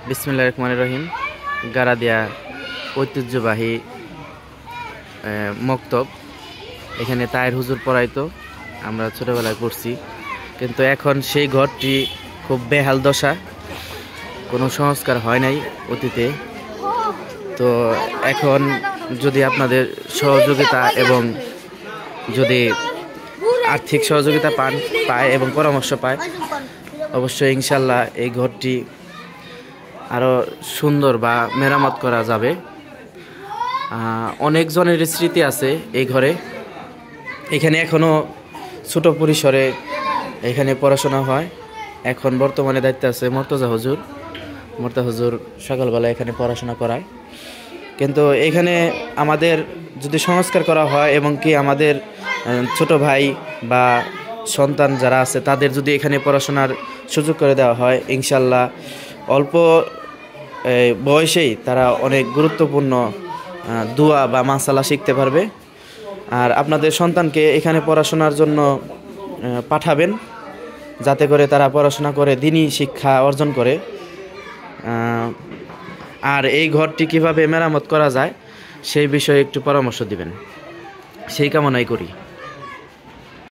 বিসমিল্লাহির রহমানির রহিম। গারাদিয়া ঐতিহ্যবাহী মক্তব, এখানে তায়ের হুজুর পড়াইতো, আমরা ছোটবেলায় পড়ছি। কিন্তু এখন সেই ঘরটি খুব বেহাল দশা, কোনো সংস্কার হয় নাই অতীতে। তো এখন যদি আপনাদের সহযোগিতা এবং যদি আর্থিক সহযোগিতা পায় এবং পরামর্শ পায়, অবশ্যই ইনশাল্লাহ এই ঘরটি আরও সুন্দর বা মেরামত করা যাবে। অনেকজনের স্মৃতি আছে এই ঘরে। এখানে এখনও ছোট পরিসরে এখানে পড়াশোনা হয়। এখন বর্তমানে দায়িত্বে আছে মর্তজা হুজুর সকালবেলা এখানে পড়াশোনা করায়। কিন্তু এখানে আমাদের যদি সংস্কার করা হয় এবং কি আমাদের ছোট ভাই বা সন্তান যারা আছে তাদের যদি এখানে পড়াশোনার সুযোগ করে দেওয়া হয়, ইনশাল্লাহ অল্প বয়সেই তারা অনেক গুরুত্বপূর্ণ দোয়া বা মাসালা শিখতে পারবে। আর আপনাদের সন্তানকে এখানে পড়াশোনার জন্য পাঠাবেন, যাতে করে তারা পড়াশোনা করে দ্বীনি শিক্ষা অর্জন করে। আর এই ঘরটি কিভাবে মেরামত করা যায় সেই বিষয়ে একটু পরামর্শ দিবেন, সেই কামনাই করি।